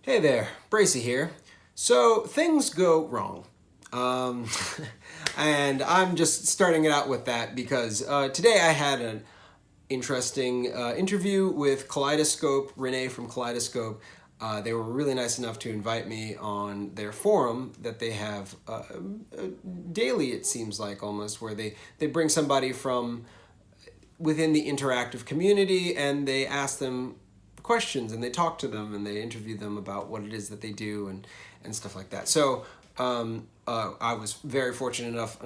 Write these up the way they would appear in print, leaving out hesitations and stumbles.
Hey there, Bracy here. So things go wrong. And I'm just starting it out with that because today I had an interesting interview with Kaleidoscope, Renee from Kaleidoscope. They were really nice enough to invite me on their forum that they have daily, it seems like almost, where they bring somebody from within the interactive community and they ask them questions and they talk to them and they interview them about what it is that they do and stuff like that. So I was very fortunate enough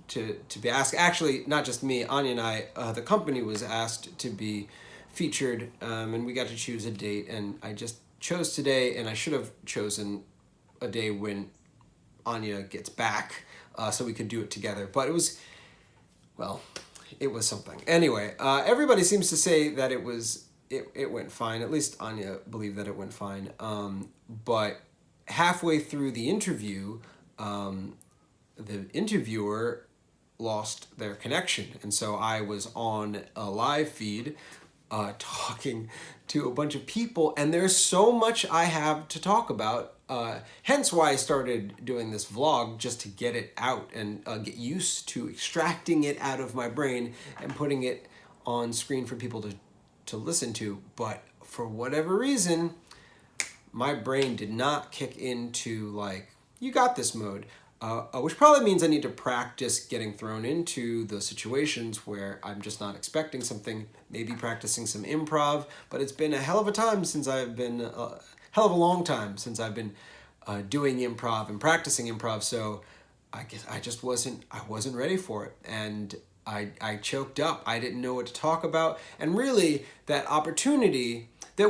to be asked, actually not just me, Anya and I, the company was asked to be featured, and we got to choose a date, and I just chose today, and I should have chosen a day when Anya gets back so we could do it together, but it was, well, it was something. Anyway, everybody seems to say that it went fine. At least Anya believed that it went fine. But halfway through the interview, the interviewer lost their connection. And so I was on a live feed talking to a bunch of people, and there's so much I have to talk about. Hence why I started doing this vlog, just to get it out and get used to extracting it out of my brain and putting it on screen for people to listen to. But for whatever reason, my brain did not kick into like, you got this mode. Which probably means I need to practice getting thrown into the situations where I'm just not expecting something, maybe practicing some improv, but it's been a hell of a time since I've been, hell of a long time since I've been doing improv and practicing improv, so I guess I wasn't ready for it, and I choked up. I didn't know what to talk about, and really that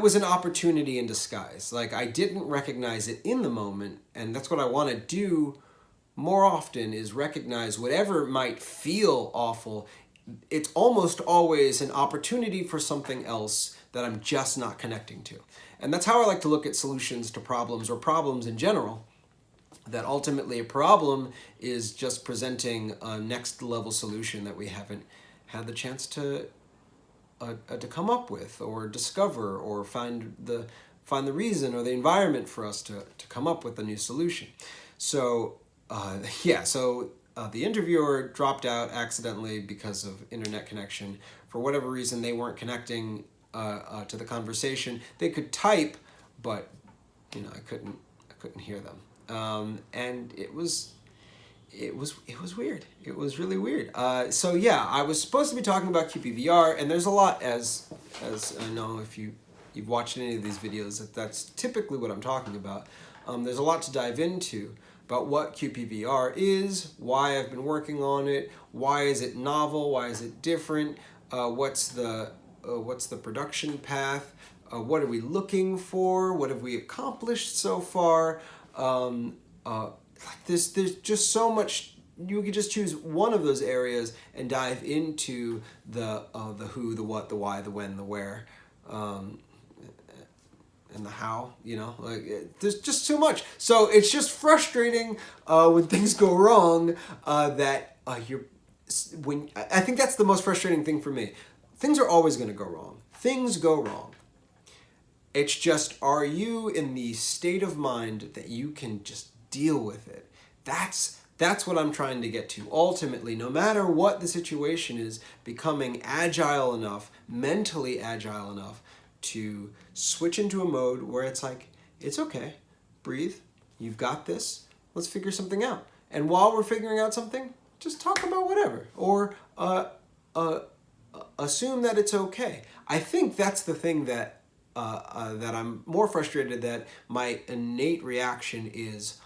was an opportunity in disguise. Like, I didn't recognize it in the moment, and that's what I want to do more often, is recognize whatever might feel awful. It's almost always an opportunity for something else that I'm just not connecting to. And that's how I like to look at solutions to problems, or problems in general, that ultimately a problem is just presenting a next level solution that we haven't had the chance to come up with or discover or find the reason or the environment for us to come up with a new solution. So the interviewer dropped out accidentally because of internet connection. For whatever reason, they weren't connecting to the conversation. They could type, but I couldn't hear them. And it was weird. It was really weird. So yeah, I was supposed to be talking about QPVR, and there's a lot, as I know if you've watched any of these videos, that's typically what I'm talking about. There's a lot to dive into about what QPVR is, why I've been working on it, why is it novel, why is it different, what's the production path, what are we looking for, what have we accomplished so far. There's just so much. You could just choose one of those areas and dive into the who, the what, the why, the when, the where, and the how. There's just too much. So it's just frustrating when things go wrong. I think that's the most frustrating thing for me. Things are always going to go wrong. Things go wrong. It's just, are you in the state of mind that you can just deal with it? That's what I'm trying to get to. Ultimately, no matter what the situation is, becoming agile enough, mentally agile enough, to switch into a mode where it's like, it's okay, breathe, you've got this, let's figure something out. And while we're figuring out something, just talk about whatever, or assume that it's okay. I think that's the thing that I'm more frustrated, that my innate reaction is,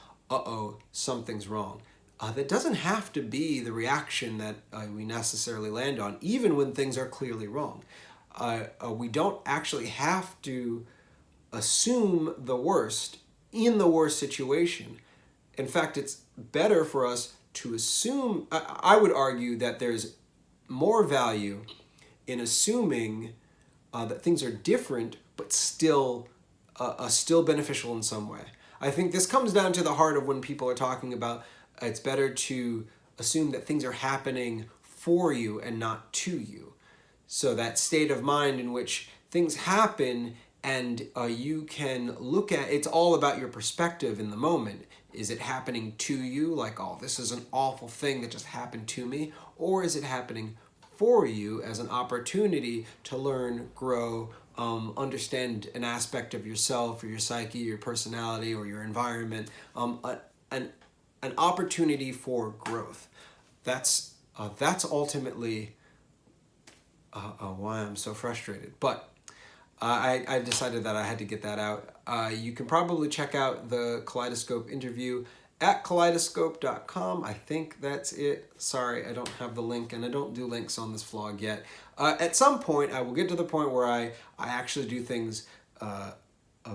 something's wrong. That doesn't have to be the reaction that we necessarily land on, even when things are clearly wrong. We don't actually have to assume the worst in the worst situation. In fact, it's better for us to assume. I would argue that there's more value in assuming that things are different, but still beneficial in some way. I think this comes down to the heart of when people are talking about it's better to assume that things are happening for you and not to you. So that state of mind in which things happen And you can look at, it's all about your perspective in the moment. Is it happening to you, like, oh, this is an awful thing that just happened to me? Or is it happening for you as an opportunity to learn, grow, understand an aspect of yourself or your psyche, your personality, or your environment, an, an opportunity for growth? That's ultimately why I'm so frustrated. But I decided that I had to get that out. You can probably check out the Kaleidoscope interview at kaleidoscope.com. I think that's it. Sorry, I don't have the link, and I don't do links on this vlog yet. At some point, I will get to the point where I actually do things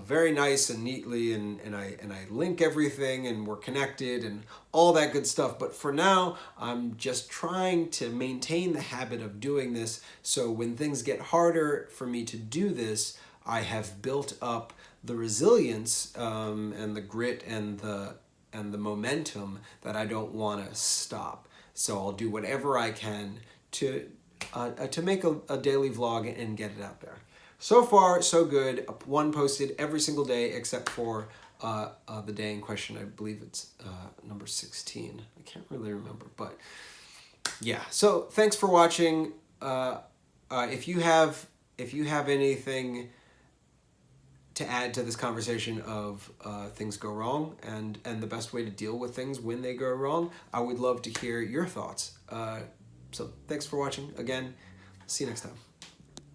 very nice and neatly, and I link everything, and we're connected and all that good stuff. But for now, I'm just trying to maintain the habit of doing this, so when things get harder for me to do this, I have built up the resilience and the grit and the momentum that I don't want to stop. So I'll do whatever I can to make a daily vlog and get it out there. So far, so good. One posted every single day except for the day in question. I believe it's number 16. I can't really remember, but yeah. So thanks for watching. If you have anything to add to this conversation of things go wrong and the best way to deal with things when they go wrong, I would love to hear your thoughts. So thanks for watching again. See you next time.